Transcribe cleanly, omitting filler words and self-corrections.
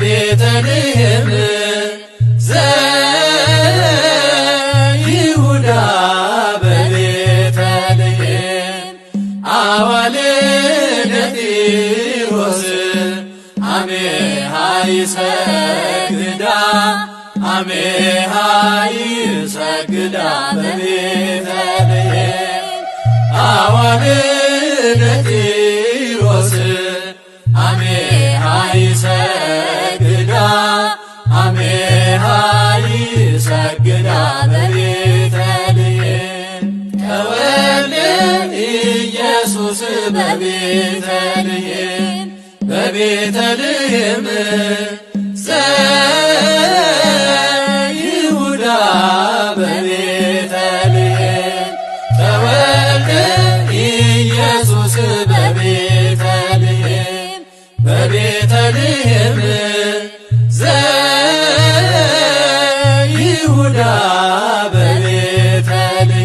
በቤተልሔም ዘይሁዳ በቤተልሔም አዋልደ ጢሮስ አሜሃ ይሰግዳ አሜሃ ይሰግዳ በቤተልሔም አዋልደ ጢሮስ አሜሃ ይሰግዳ አሜሃ ይሰግዳ በቤተልሔም ተወልደ ኢየሱስ በቤተልሔም በቤተልሔም ዘይሁዳ በቤተልሔም ተወልደ ኢየሱስ በቤተልሔም በቤተልሔም ዘይሁዳ